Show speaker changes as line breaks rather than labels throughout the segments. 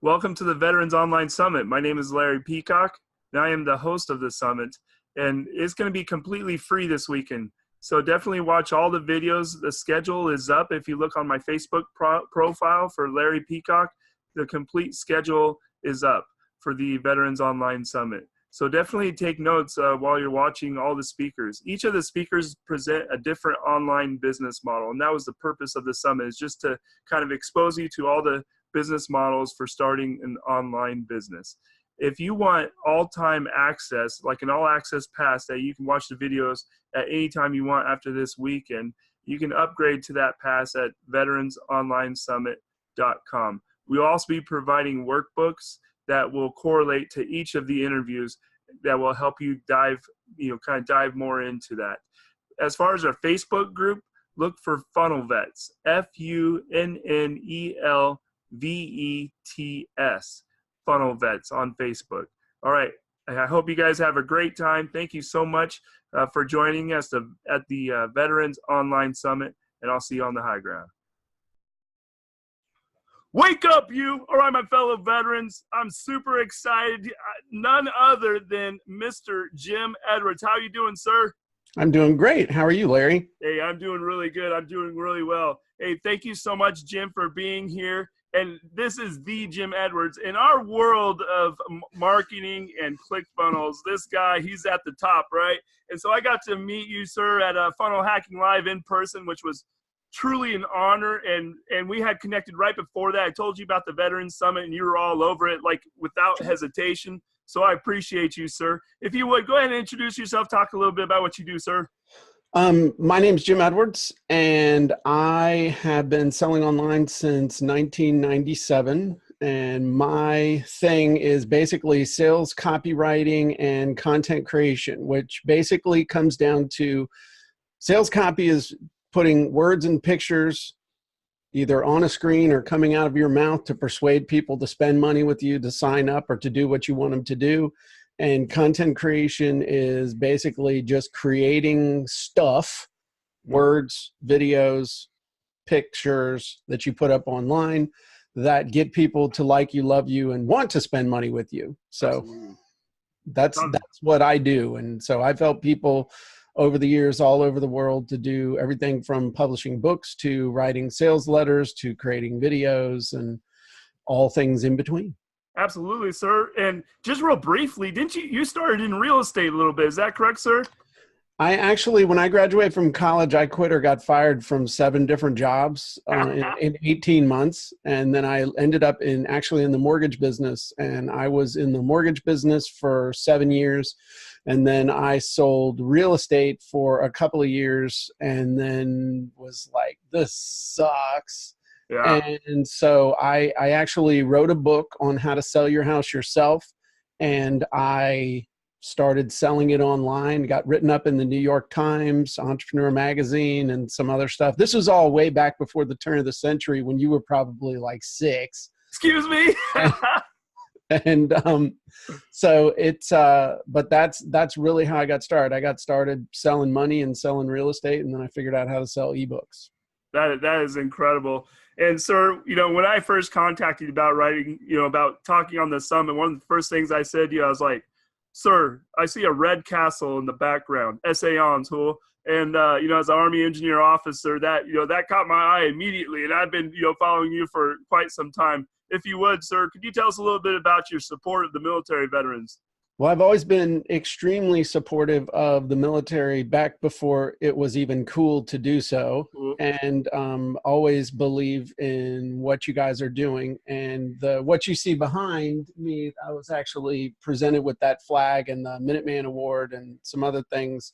Welcome to the Veterans Online Summit. My name is Larry Peacock, and I am the host of the summit. And it's going to be completely free this weekend. So definitely watch all the videos. The schedule is up. If you look on my Facebook profile for Larry Peacock, the complete schedule is up for the Veterans Online Summit. So definitely take notes while you're watching all the speakers. Each of the speakers present a different online business model. And that was the purpose of the summit, is just to kind of expose you to all the business models for starting an online business. If you want all-time access, like an all-access pass that you can watch the videos at any time you want after this weekend, you can upgrade to that pass at veteransonlinesummit.com. We'll also be providing workbooks that will correlate to each of the interviews that will help you dive more into that. As far as our Facebook group, look for Funnel Vets, FunnelVets, Funnel Vets on Facebook. All right, I hope you guys have a great time. Thank you so much for joining us at the Veterans Online Summit, and I'll see you on the high ground. Wake up, you! All right, my fellow veterans, I'm super excited. None other than Mr. Jim Edwards. How are you doing, sir?
I'm doing great. How are you, Larry?
Hey, I'm doing really good. I'm doing really well. Hey, thank you so much, Jim, for being here. And this is the Jim Edwards. In our world of marketing and ClickFunnels, this guy, he's at the top, right? And so I got to meet you, sir, at Funnel Hacking Live in person, which was truly an honor, and we had connected right before that. I told you about the Veterans Summit, and you were all over it, like, without hesitation. So I appreciate you, sir. If you would, go ahead and introduce yourself. Talk a little bit about what you do, sir.
My name's Jim Edwards, and I have been selling online since 1997. And my thing is basically sales, copywriting, and content creation, which basically comes down to sales copy is putting words and pictures either on a screen or coming out of your mouth to persuade people to spend money with you, to sign up, or to do what you want them to do. And content creation is basically just creating stuff, words, videos, pictures that you put up online that get people to like you, love you, and want to spend money with you. So that's what I do. And so I've helped people over the years all over the world to do everything from publishing books to writing sales letters to creating videos and all things in between.
Absolutely, sir. And just real briefly, didn't you started in real estate a little bit? Is that correct, sir?
I actually, when I graduated from college, I quit or got fired from 7 different jobs in 18 months. And then I ended up actually in the mortgage business. And I was in the mortgage business for 7 years. And then I sold real estate for a couple of years and then was like, this sucks. Yeah. And so I actually wrote a book on how to sell your house yourself. And I started selling it online, got written up in the New York Times, Entrepreneur Magazine, and some other stuff. This was all way back before the turn of the century when you were probably like 6.
Excuse me.
And so it's, but that's really how I got started. I got started selling money and selling real estate, and then I figured out how to sell ebooks.
That is incredible. And sir, when I first contacted you about writing, about talking on the summit, one of the first things I said to you, I was like, sir, I see a red castle in the background, Essayons, who, and as an Army engineer officer, that caught my eye immediately, and I've been following you for quite some time. If you would, sir, could you tell us a little bit about your support of the military veterans?
Well, I've always been extremely supportive of the military back before it was even cool to do so, and always believe in what you guys are doing. And what you see behind me, I was actually presented with that flag and the Minuteman Award and some other things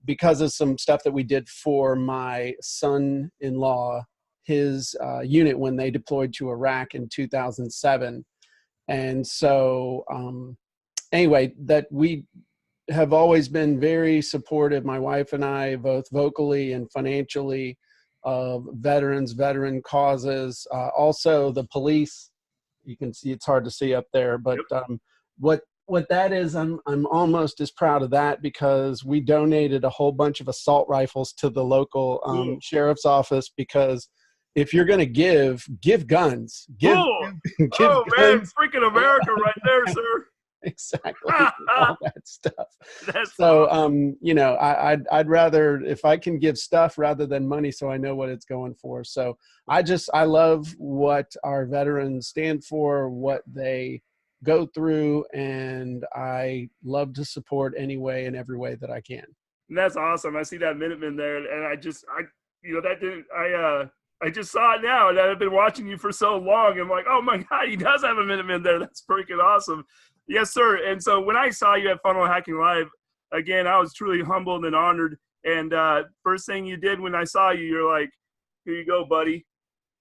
because of some stuff that we did for my son-in-law, his unit when they deployed to Iraq in 2007. And so anyway, that we have always been very supportive, my wife and I, both vocally and financially, of veteran causes. Also the police, you can see, it's hard to see up there, but what that is, I'm almost as proud of that, because we donated a whole bunch of assault rifles to the local sheriff's office, because if you're going to give guns, give
Cool.
give
Oh man,
guns.
freaking America right there, sir.
Exactly. All that stuff.
That's
So,
awesome.
you know, I'd rather, if I can give stuff rather than money, so I know what it's going for. So I love what our veterans stand for, what they go through, and I love to support any way and every way that I can.
And that's awesome. I see that Minuteman there, and you know, that didn't, I just saw it now, and I've been watching you for so long. I'm like, oh my God, he does have a Minuteman there. That's freaking awesome. Yes, sir. And so when I saw you at Funnel Hacking Live, again, I was truly humbled and honored. And first thing you did when I saw you, you're like, here you go, buddy.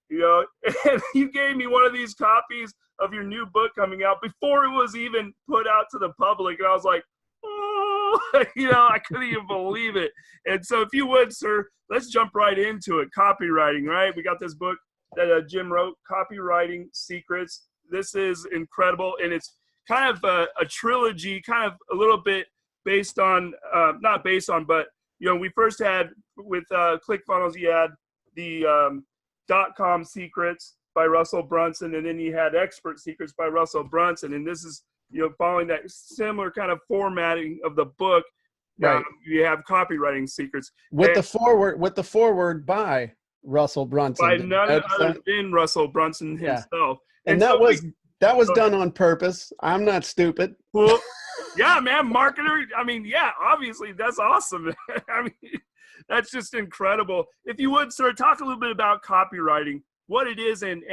You know, and you gave me one of these copies of your new book coming out before it was even put out to the public. And I was like, oh, you know, I couldn't even believe it. And so if you would, sir, let's jump right into it. Copywriting, right? We got this book that Jim wrote, Copywriting Secrets. This is incredible. And it's kind of a trilogy, kind of a little bit based on, not based on, but, you know, we first had with ClickFunnels, you had the Dotcom Secrets by Russell Brunson, and then you had Expert Secrets by Russell Brunson. And this is, you know, following that similar kind of formatting of the book.
Right.
You have Copywriting Secrets.
With the foreword by Russell Brunson.
By none other than Russell Brunson himself.
And that was done on purpose. I'm not stupid.
Well, yeah, man, marketer. I mean, yeah, obviously that's awesome. I mean, that's just incredible. If you would, sir, talk a little bit about copywriting, what it is, and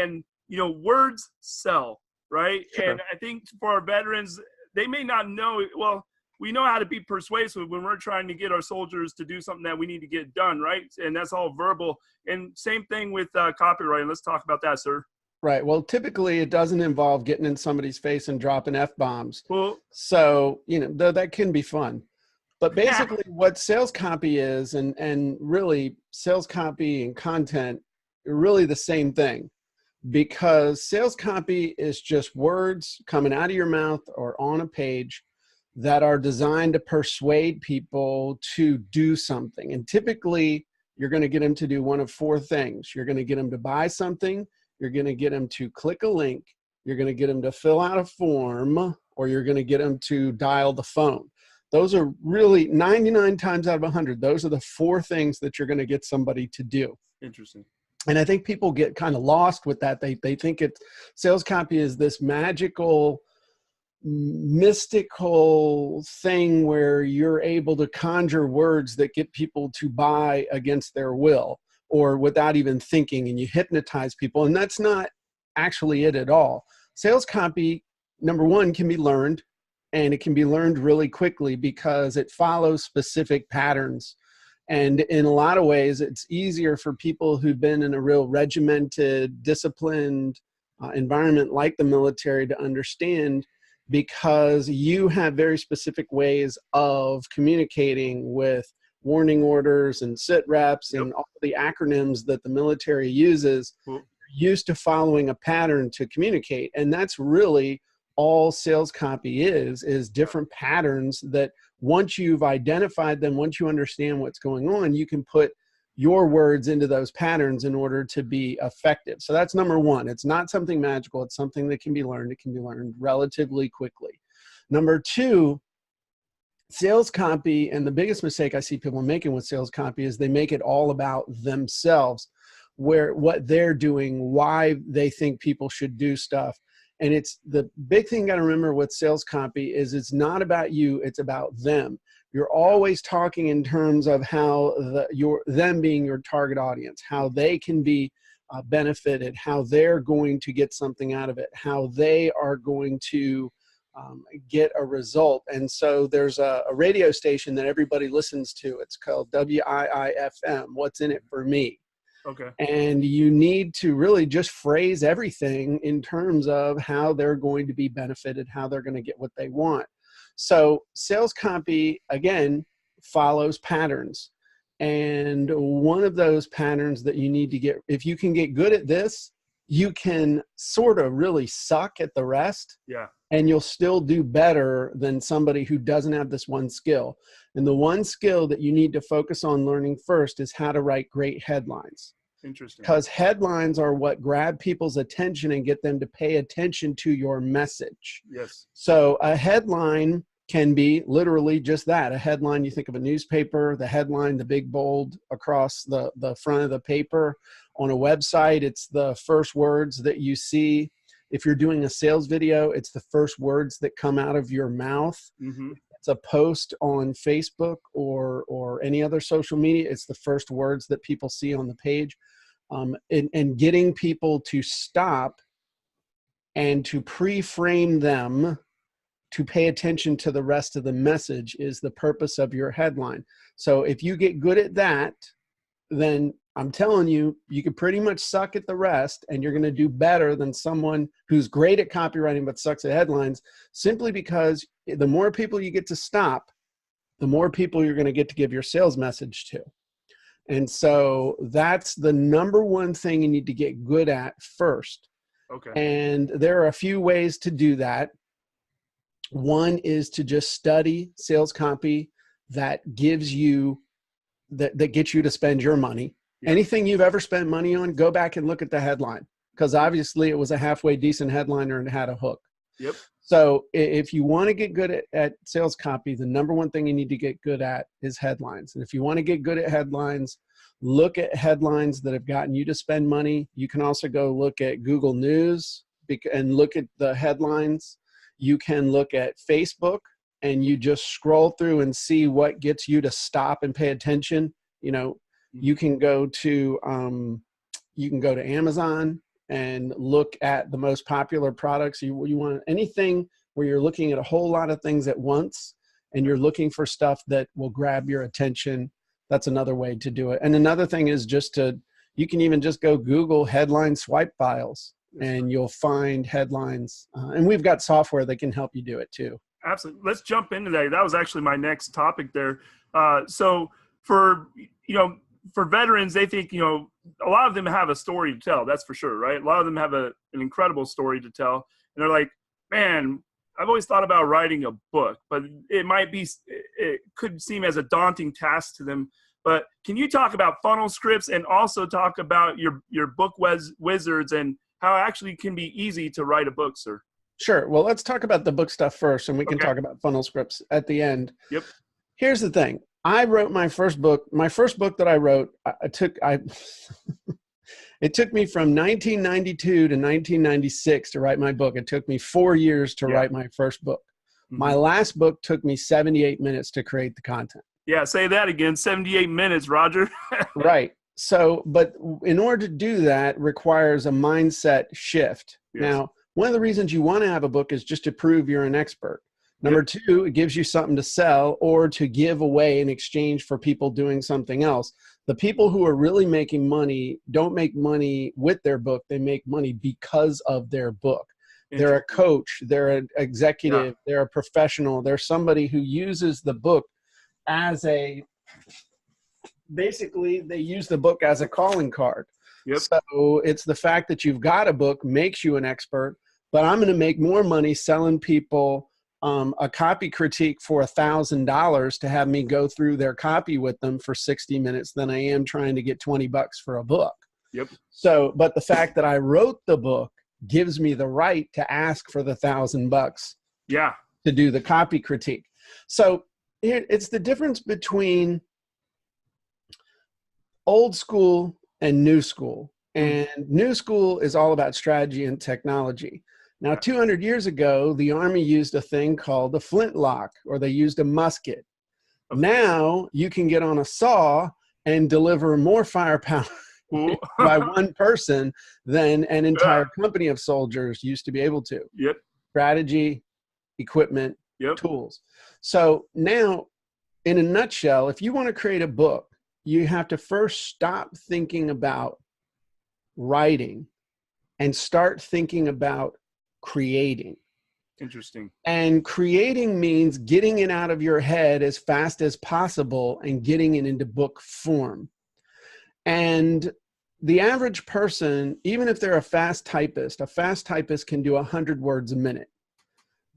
you know, words sell, right?
Sure.
And I think for our veterans, they may not know. Well, we know how to be persuasive when we're trying to get our soldiers to do something that we need to get done, right? And that's all verbal. And same thing with copywriting. Let's talk about that, sir.
Right. Well, typically it doesn't involve getting in somebody's face and dropping F-bombs.
Well,
so, you know, though that can be fun. But basically what sales copy is, and really sales copy and content are really the same thing, because sales copy is just words coming out of your mouth or on a page that are designed to persuade people to do something. And typically you're going to get them to do one of four things. You're going to get them to buy something. You're going to get them to click a link. You're going to get them to fill out a form, or you're going to get them to dial the phone. Those are really 99 times out of 100. Those are the four things that you're going to get somebody to do.
Interesting.
And I think people get kind of lost with that. They think sales copy is this magical, mystical thing where you're able to conjure words that get people to buy against their will or without even thinking, and you hypnotize people. And that's not actually it at all. Sales copy, number one, can be learned, and it can be learned really quickly because it follows specific patterns. And in a lot of ways, it's easier for people who've been in a real regimented, disciplined environment like the military to understand, because you have very specific ways of communicating with warning orders and sit reps and all the acronyms that the military uses. You're used to following a pattern to communicate. And that's really all sales copy is different patterns that once you've identified them, once you understand what's going on, you can put your words into those patterns in order to be effective. So that's number one. It's not something magical. It's something that can be learned. It can be learned relatively quickly. Number two, sales copy, and the biggest mistake I see people making with sales copy is they make it all about themselves, where what they're doing, why they think people should do stuff. And it's the big thing you got to remember with sales copy is it's not about you, it's about them. You're always talking in terms of how them being your target audience, how they can be benefited, how they're going to get something out of it, how they are going to get a result. And so there's a radio station that everybody listens to. It's called WIIFM, What's in It for Me.
Okay.
And you need to really just phrase everything in terms of how they're going to be benefited, how they're going to get what they want. So sales copy, again, follows patterns. And one of those patterns that you need to get, if you can get good at this, you can sort of really suck at the rest.
Yeah.
And you'll still do better than somebody who doesn't have this one skill. And the one skill that you need to focus on learning first is how to write great headlines.
Interesting.
because headlines are what grab people's attention and get them to pay attention to your message.
Yes.
So a headline can be literally just that. A headline, you think of a newspaper, the headline, the big bold across the front of the paper. On a website, it's the first words that you see. If you're doing a sales video, it's the first words that come out of your mouth.
Mm-hmm.
It's a post on Facebook or any other social media. It's the first words that people see on the page. And getting people to stop and to pre-frame them to pay attention to the rest of the message is the purpose of your headline. So if you get good at that, then I'm telling you, you can pretty much suck at the rest, and you're going to do better than someone who's great at copywriting but sucks at headlines, simply because the more people you get to stop, the more people you're going to get to give your sales message to. And so that's the number one thing you need to get good at first.
Okay.
And there are a few ways to do that. One is to just study sales copy that gives you, that gets you to spend your money. Yeah. Anything you've ever spent money on, go back and look at the headline, because obviously it was a halfway decent headline or it had a hook.
Yep.
So if you want to get good at sales copy, the number one thing you need to get good at is headlines. And if you want to get good at headlines, look at headlines that have gotten you to spend money. You can also go look at Google News and look at the headlines. You can look at Facebook and you just scroll through and see what gets you to stop and pay attention. You know, you can go to Amazon and look at the most popular products. You want anything where you're looking at a whole lot of things at once and you're looking for stuff that will grab your attention. That's another way to do it. And another thing is you can even just go Google headline swipe files and you'll find headlines. And we've got software that can help you do it too.
Absolutely. Let's jump into that. That was actually my next topic there. So for veterans, they think, a lot of them have a story to tell. That's for sure, right? A lot of them have an incredible story to tell. And they're like, man, I've always thought about writing a book, but it could seem as a daunting task to them. But can you talk about FunnelScripts and also talk about your book wizards and how it actually can be easy to write a book, sir?
Sure. Well, let's talk about the book stuff first, and we can talk about FunnelScripts at the end.
Yep.
Here's the thing. I wrote my first book. My first book that I wrote, it took me from 1992 to 1996 to write my book. It took me 4 years to write my first book. Mm-hmm. My last book took me 78 minutes to create the content.
Yeah, say that again, 78 minutes, Roger. Right.
So, but in order to do that requires a mindset shift. Yes. Now, one of the reasons you want to have a book is just to prove you're an expert. Number two, it gives you something to sell or to give away in exchange for people doing something else. The people who are really making money don't make money with their book. They make money because of their book. They're a coach. They're an executive. They're a professional. They're somebody who uses the book as basically they use the book as a calling card. Yep. So it's the fact that you've got a book makes you an expert, but I'm going to make more money selling people a copy critique for $1,000 to have me go through their copy with them for 60 minutes than I am trying to get $20 for a book.
Yep.
So, but the fact that I wrote the book gives me the right to ask for the $1,000 to do the copy critique. So it's the difference between old school and new school. And new school is all about strategy and technology. Now, 200 years ago, the Army used a thing called a flintlock, or they used a musket. Okay. Now you can get on a saw and deliver more firepower by one person than an entire company of soldiers used to be able to.
Yep.
Strategy, equipment, tools. So now, in a nutshell, if you want to create a book, you have to first stop thinking about writing and start thinking about creating.
Interesting.
And creating means getting it out of your head as fast as possible and getting it into book form. And the average person, even if they're a fast typist can do 100 words a minute,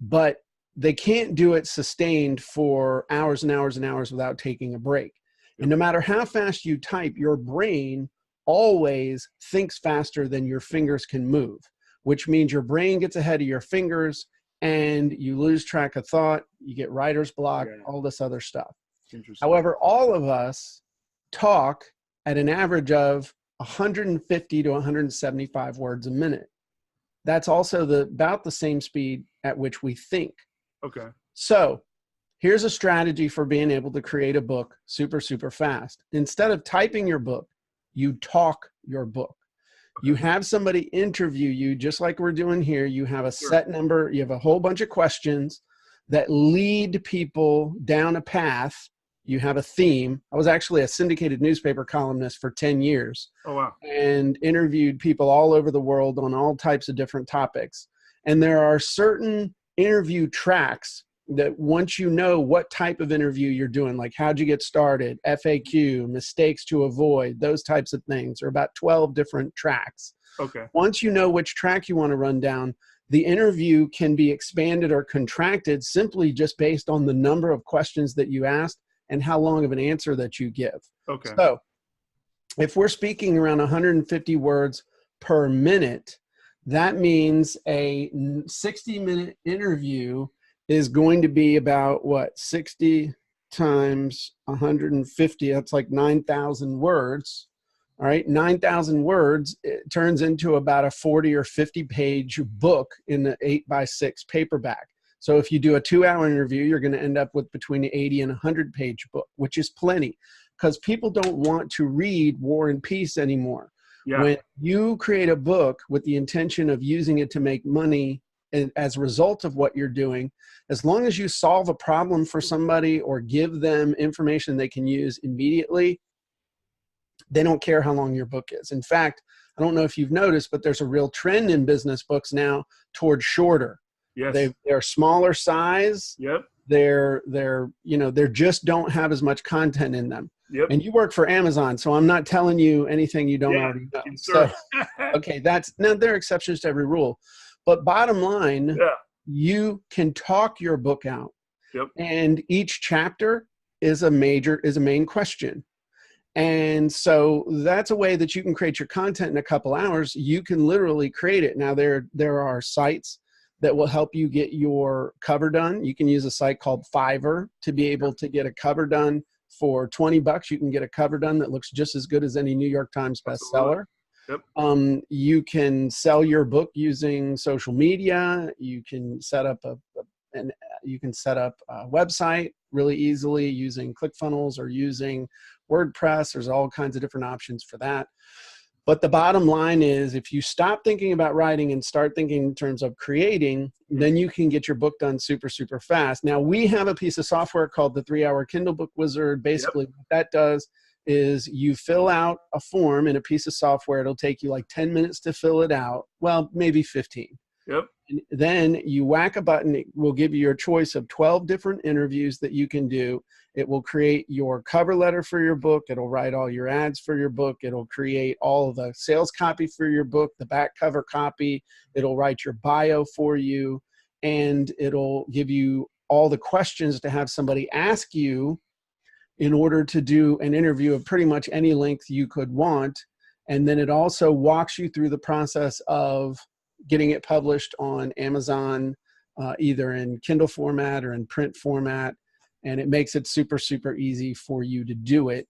but they can't do it sustained for hours and hours and hours without taking a break. And no matter how fast you type, your brain always thinks faster than your fingers can move, which means your brain gets ahead of your fingers and you lose track of thought, you get writer's block, all this other stuff. However, all of us talk at an average of 150 to 175 words a minute. That's also about the same speed at which we think.
Okay.
So here's a strategy for being able to create a book super, super fast. Instead of typing your book, you talk your book. You have somebody interview you, just like we're doing here. You have a set number, you have a whole bunch of questions that lead people down a path. You have a theme. I was actually a syndicated newspaper columnist for 10 years.
Oh, wow.
And interviewed people all over the world on all types of different topics. And there are certain interview tracks that once you know what type of interview you're doing, like how'd you get started, FAQ, mistakes to avoid, those types of things. There are about 12 different tracks.
Okay.
Once you know which track you want to run down, the interview can be expanded or contracted simply just based on the number of questions that you asked and how long of an answer that you give.
Okay.
So if we're speaking around 150 words per minute, that means a 60-minute interview is going to be about what? 60 times 150, that's like 9,000 words. All right, 9,000 words, it turns into about a 40 or 50 page book in the 8x6 paperback. So if you do a 2-hour interview, you're going to end up with between an 80 and 100 page book, which is plenty because people don't want to read War and Peace anymore.
Yeah.
When you create a book with the intention of using it to make money as a result of what you're doing, as long as you solve a problem for somebody or give them information they can use immediately, they don't care how long your book is. In fact, I don't know if you've noticed, but there's a real trend in business books now towards shorter.
Yes.
They're smaller size.
Yep.
They're just don't have as much content in them.
Yep.
And you work for Amazon, so I'm not telling you anything you don't already know. So, okay, now there are exceptions to every rule, but bottom line, you can talk your book out.
Yep.
And each chapter is a main question. And so that's a way that you can create your content in a couple hours. You can literally create it. Now there are sites that will help you get your cover done. You can use a site called Fiverr to be able to get a cover done for $20. You can get a cover done that looks just as good as any New York Times bestseller.
Yep.
You can sell your book using social media. You can set up a website really easily using ClickFunnels or using WordPress. There's all kinds of different options for that. But the bottom line is, if you stop thinking about writing and start thinking in terms of creating, then you can get your book done super, super fast. Now, we have a piece of software called the 3-Hour Kindle Book Wizard. Basically, what that does is you fill out a form in a piece of software. It'll take you like 10 minutes to fill it out. Well, maybe 15.
Yep.
And then you whack a button. It will give you your choice of 12 different interviews that you can do. It will create your cover letter for your book. It'll write all your ads for your book. It'll create all of the sales copy for your book, the back cover copy. It'll write your bio for you, and it'll give you all the questions to have somebody ask you in order to do an interview of pretty much any length you could want. And then it also walks you through the process of getting it published on Amazon, either in Kindle format or in print format. And it makes it super, super easy for you to do it.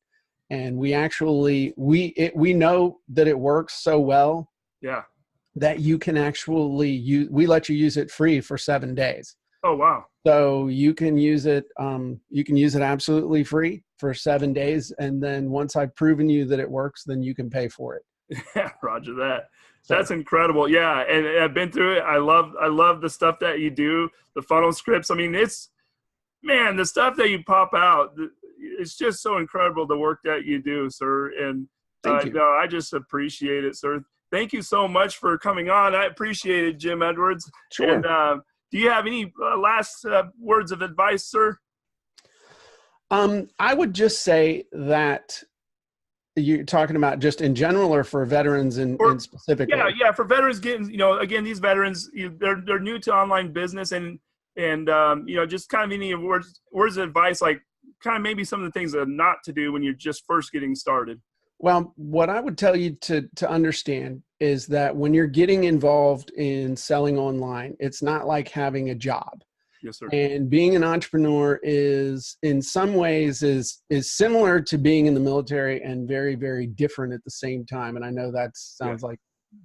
And we actually, we know that it works so well that you can actually we let you use it free for 7 days.
Oh, wow.
So you can use it absolutely free for 7 days. And then once I've proven you that it works, then you can pay for it.
Yeah, roger that. That's incredible. Yeah. And I've been through it. I love the stuff that you do, the FunnelScripts. I mean, man, the stuff that you pop out, it's just so incredible, the work that you do, sir. And
Thank you.
No, I just appreciate it, sir. Thank you so much for coming on. I appreciate it, Jim Edwards.
Sure.
And do you have any last words of advice, sir?
I would just say that you're talking about just in general or for veterans in specifically?
Yeah. For veterans getting, again, these veterans, they're new to online business and just kind of any words of advice, like kind of maybe some of the things that not to do when you're just first getting started.
Well, what I would tell you to understand is that when you're getting involved in selling online, it's not like having a job.
Yes, sir.
And being an entrepreneur is, in some ways, is similar to being in the military and very, very different at the same time. And I know that sounds like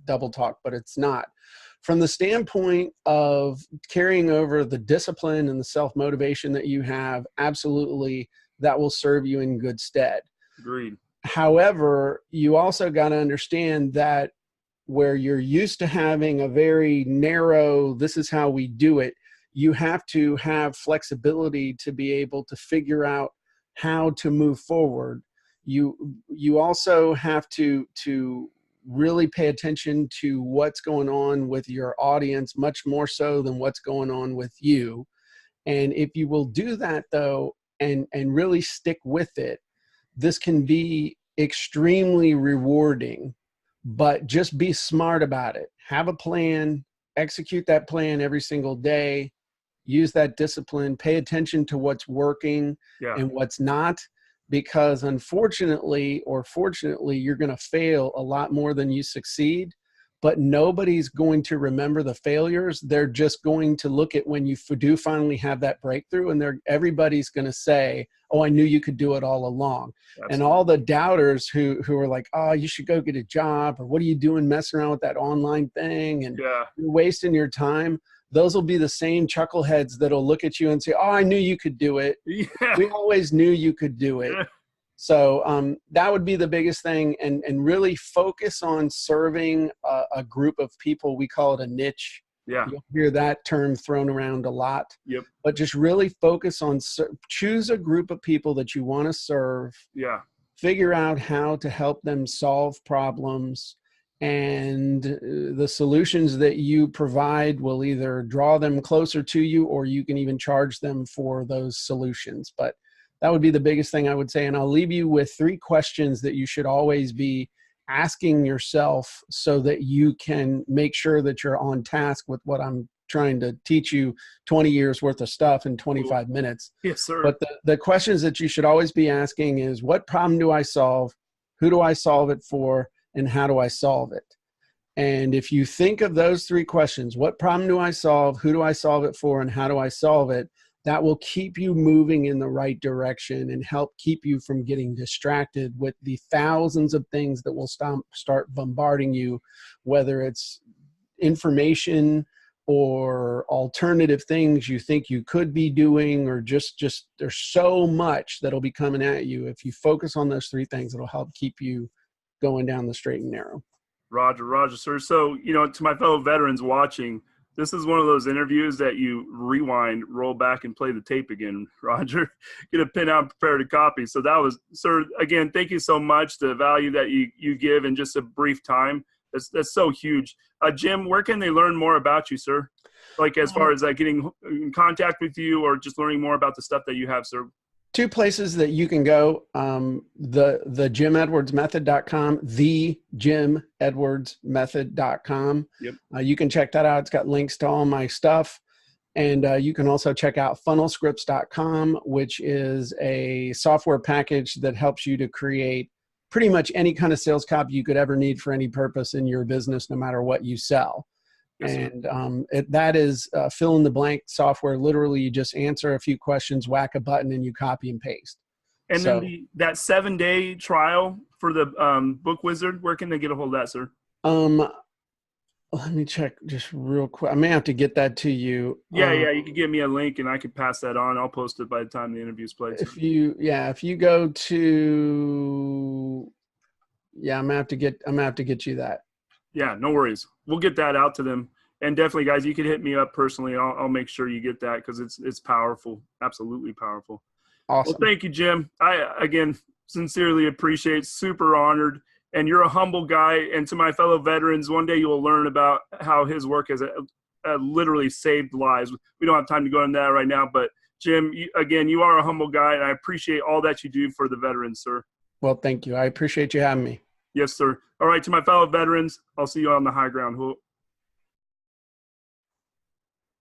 double talk, but it's not. From the standpoint of carrying over the discipline and the self-motivation that you have, absolutely, that will serve you in good stead.
Agreed.
However, you also got to understand that where you're used to having a very narrow, this is how we do it, you have to have flexibility to be able to figure out how to move forward. You also have to really pay attention to what's going on with your audience, much more so than what's going on with you. And if you will do that, though, and really stick with it, this can be extremely rewarding. But just be smart about it. Have a plan, execute that plan every single day, use that discipline, pay attention to what's working and what's not, because unfortunately or fortunately, you're going to fail a lot more than you succeed, but nobody's going to remember the failures. They're just going to look at when you do finally have that breakthrough, and everybody's going to say, oh, I knew you could do it all along. Absolutely. And all the doubters who are like, oh, you should go get a job, or what are you doing messing around with that online thing? And you're wasting your time. Those will be the same chuckleheads that'll look at you and say, oh, I knew you could do it. We always knew you could do it. So that would be the biggest thing, and really focus on serving a group of people. We call it a niche. You'll hear that term thrown around a lot. But just really focus on, choose a group of people that you want to serve. Figure out how to help them solve problems, and the solutions that you provide will either draw them closer to you, or you can even charge them for those solutions. But that would be the biggest thing I would say. And I'll leave you with 3 questions that you should always be asking yourself so that you can make sure that you're on task with what I'm trying to teach you, 20 years worth of stuff in 25 minutes.
Yes, sir.
But the questions that you should always be asking is, what problem do I solve? Who do I solve it for? And how do I solve it? And if you think of those 3 questions, what problem do I solve? Who do I solve it for? And how do I solve it? That will keep you moving in the right direction and help keep you from getting distracted with the thousands of things that will start bombarding you, whether it's information or alternative things you think you could be doing, or just there's so much that'll be coming at you. If you focus on those 3 things, it'll help keep you going down the straight and narrow.
Roger, sir. So, to my fellow veterans watching, this is one of those interviews that you rewind, roll back, and play the tape again, Roger. Get a pen out, prepare to copy. So that was, sir, again, thank you so much. The value that you give in just a brief time, that's so huge. Jim, where can they learn more about you, sir? Like as far as getting in contact with you, or just learning more about the stuff that you have, sir?
2 places that you can go, the JimEdwardsMethod.com, thejimedwardsmethod.com. You can check that out. It's got links to all my stuff. And you can also check out FunnelScripts.com, which is a software package that helps you to create pretty much any kind of sales copy you could ever need for any purpose in your business, no matter what you sell. And that is fill in the blank software. Literally, you just answer a few questions, whack a button, and you copy and paste.
And then that 7-day trial for the Book Wizard, where can they get a hold of that, sir?
Let me check just real quick. I may have to get that to you.
You could give me a link and I could pass that on. I'll post it by the time the interview's played.
If you go to, I'm gonna have to get you that.
Yeah, no worries. We'll get that out to them. And definitely, guys, you can hit me up personally. I'll make sure you get that, because it's powerful. Absolutely powerful.
Awesome.
Well, thank you, Jim. I, again, sincerely appreciate, super honored. And you're a humble guy. And to my fellow veterans, one day you will learn about how his work has literally saved lives. We don't have time to go into that right now. But, Jim, you are a humble guy, and I appreciate all that you do for the veterans, sir.
Well, thank you. I appreciate you having me.
Yes, sir. All right, to my fellow veterans, I'll see you on the high ground.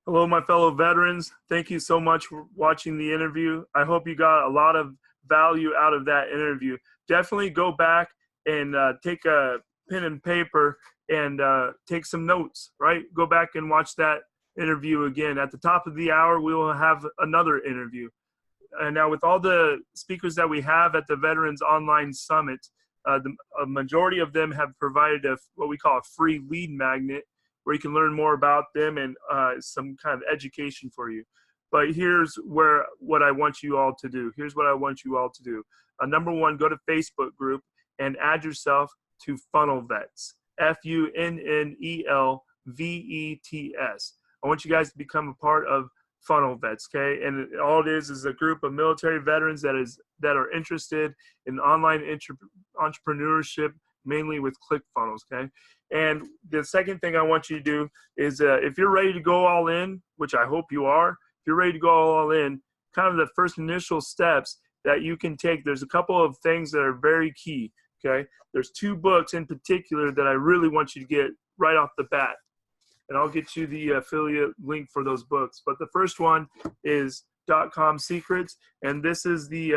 Hello, my fellow veterans. Thank you so much for watching the interview. I hope you got a lot of value out of that interview. Definitely go back and take a pen and paper and take some notes, right? Go back and watch that interview again. At the top of the hour, we will have another interview. And now with all the speakers that we have at the Veterans Online Summit, a majority of them have provided what we call a free lead magnet where you can learn more about them and some kind of education for you. But here's what I want you all to do. Here's what I want you all to do. Number one, go to Facebook group and add yourself to Funnel Vets, FUNNELVETS. I want you guys to become a part of Funnel Vets, okay? And all it is a group of military veterans that are interested in online entrepreneurship, mainly with ClickFunnels, okay? And the second thing I want you to do is if you're ready to go all in, which I hope you are, if you're ready to go all in, kind of the first initial steps that you can take, there's a couple of things that are very key, okay? There's 2 books in particular that I really want you to get right off the bat. And I'll get you the affiliate link for those books. But the first one is Dotcom Secrets, and this is the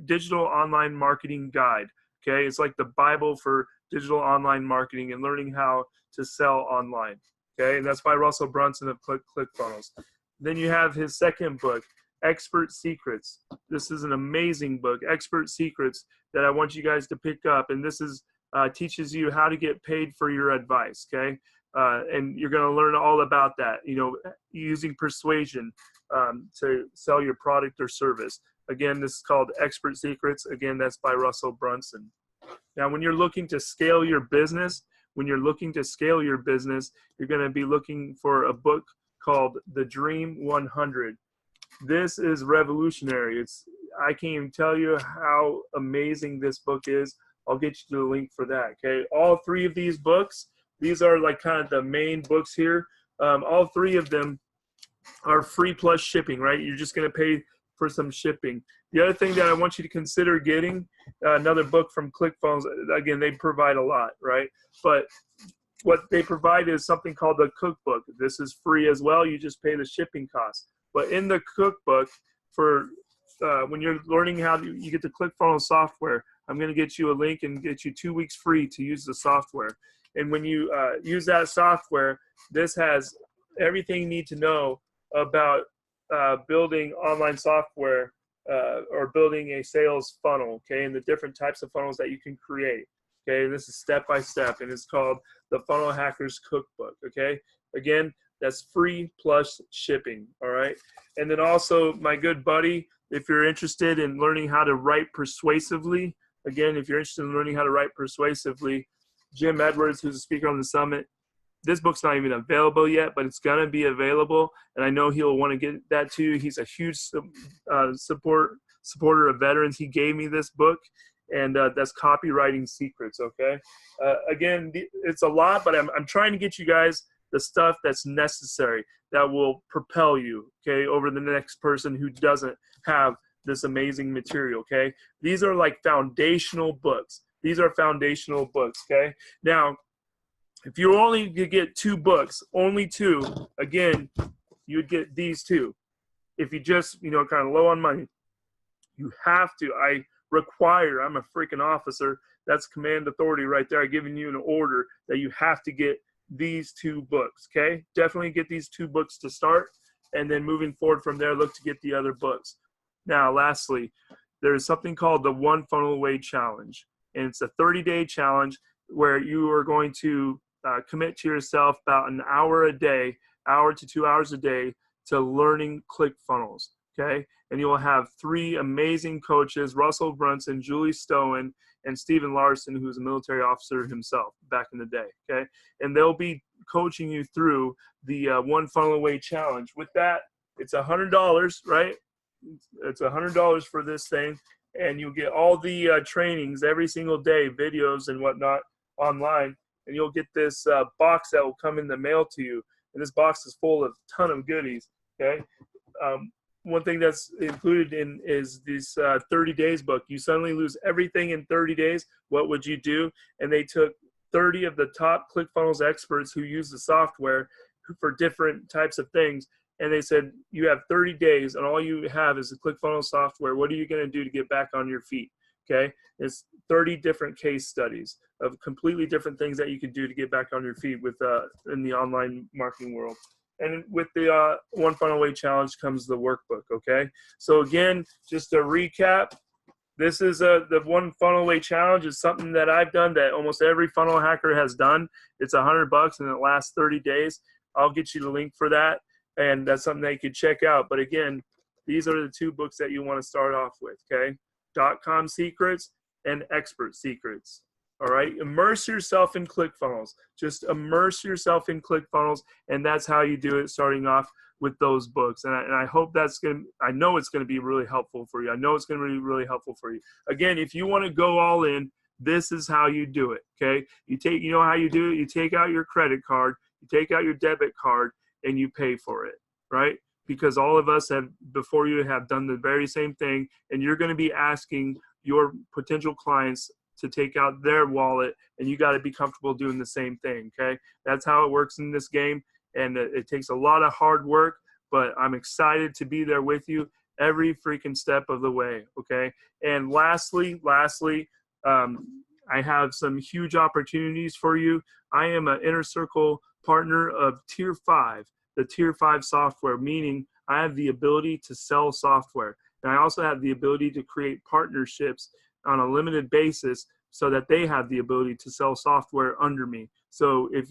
digital online marketing guide. Okay, it's like the Bible for digital online marketing and learning how to sell online. Okay, and that's by Russell Brunson of ClickFunnels. Then you have his second book, Expert Secrets. This is an amazing book, Expert Secrets, that I want you guys to pick up. And this is teaches you how to get paid for your advice, okay? And you're going to learn all about that, using persuasion to sell your product or service. Again, this is called Expert Secrets. Again, that's by Russell Brunson. Now, when you're looking to scale your business, you're going to be looking for a book called The Dream 100. This is revolutionary. I can't even tell you how amazing this book is. I'll get you the link for that, okay? All 3 of these books, these are like kind of the main books here. All 3 of them are free plus shipping, right? You're just going to pay for some shipping. The other thing that I want you to consider getting, another book from ClickFunnels. Again, they provide a lot, right? But what they provide is something called the cookbook. This is free as well. You just pay the shipping costs. But in the cookbook, for when you're learning how you get the ClickFunnels software, I'm going to get you a link and get you 2 weeks free to use the software. And when you use that software, this has everything you need to know about building online software or building a sales funnel, okay, and the different types of funnels that you can create. Okay, this is step by step, and it's called the Funnel Hackers Cookbook. Okay, again, that's free plus shipping. All right, and then also, my good buddy, if you're interested in learning how to write persuasively, again, if you're interested in learning how to write persuasively, Jim Edwards, who's a speaker on the summit, this book's not even available yet, but it's gonna be available, and I know he'll want to get that to you. He's a huge supporter of veterans. He gave me this book, and that's Copywriting Secrets. Okay, again, it's a lot, but I'm trying to get you guys the stuff that's necessary that will propel you, okay, over the next person who doesn't have this amazing material. Okay, these are like foundational books. These are foundational books. Okay, now, if you only could get 2 books, only 2, again, you would get these 2. If you just, kind of low on money, you have to. I'm a freaking officer. That's command authority right there. I'm giving you an order that you have to get these 2 books, okay? Definitely get these 2 books to start, and then moving forward from there, look to get the other books. Now, lastly, there is something called the One Funnel Away Challenge, and it's a 30-day challenge where you are going to commit to yourself about an hour a day, hour to 2 hours a day, to learning ClickFunnels, okay? And you will have 3 amazing coaches, Russell Brunson, Julie Stowen, and Stephen Larson, who's a military officer himself back in the day, okay? And they'll be coaching you through the One Funnel Away Challenge. With that, it's $100, right? It's $100 for this thing, and you'll get all the trainings every single day, videos and whatnot online, and you'll get this box that will come in the mail to you. And this box is full of a ton of goodies, okay? One thing that's included in is this 30 days book. You suddenly lose everything in 30 days. What would you do? And they took 30 of the top ClickFunnels experts who use the software for different types of things. And they said, you have 30 days and all you have is the ClickFunnels software. What are you going to do to get back on your feet? Okay, it's 30 different case studies of completely different things that you can do to get back on your feet with in the online marketing world. And with the One Funnel Away Challenge comes the workbook. Okay, so again, just to recap, this is the One Funnel Away Challenge is something that I've done that almost every funnel hacker has done. It's $100 and it lasts 30 days. I'll get you the link for that, and that's something that you could check out. But again, these are the two books that you want to start off with. Okay, Dotcom Secrets and Expert Secrets. All right, immerse yourself in ClickFunnels. Just immerse yourself in ClickFunnels, and that's how you do it, starting off with those books. And I hope that's going to, I know it's going to be really helpful for you. I know it's going to be really helpful for you. Again, if you want to go all in, this is how you do it, okay? You know how you do it? You take out your credit card, you take out your debit card, and you pay for it, right? Because all of us have, before you, have done the very same thing, and you're going to be asking your potential clients to take out their wallet, and you got to be comfortable doing the same thing, okay? That's how it works in this game, and it takes a lot of hard work, but I'm excited to be there with you every freaking step of the way, okay? And lastly, I have some huge opportunities for you. I am an Inner Circle partner of Tier 5, the Tier 5 software, meaning I have the ability to sell software. And I also have the ability to create partnerships on a limited basis so that they have the ability to sell software under me. So if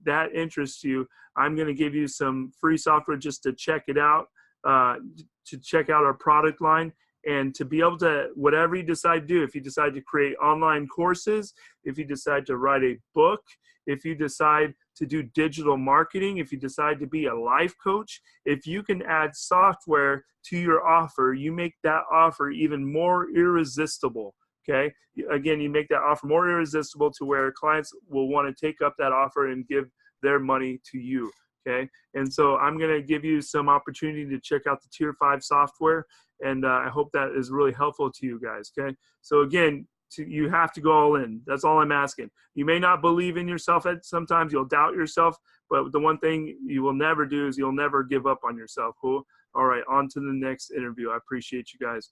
that interests you, I'm going to give you some free software just to check it out, to check out our product line, and to be able to, whatever you decide to do, if you decide to create online courses, if you decide to write a book, if you decide to do digital marketing, if you decide to be a life coach, if you can add software to your offer, you make that offer even more irresistible, okay? Again, you make that offer more irresistible to where clients will want to take up that offer and give their money to you, okay? And so I'm going to give you some opportunity to check out the Tier 5 software, and I hope that is really helpful to you guys, okay? So again, you have to go all in. That's all I'm asking. You may not believe in yourself. Sometimes you'll doubt yourself, but the one thing you will never do is you'll never give up on yourself. Cool? All right, on to the next interview. I appreciate you guys.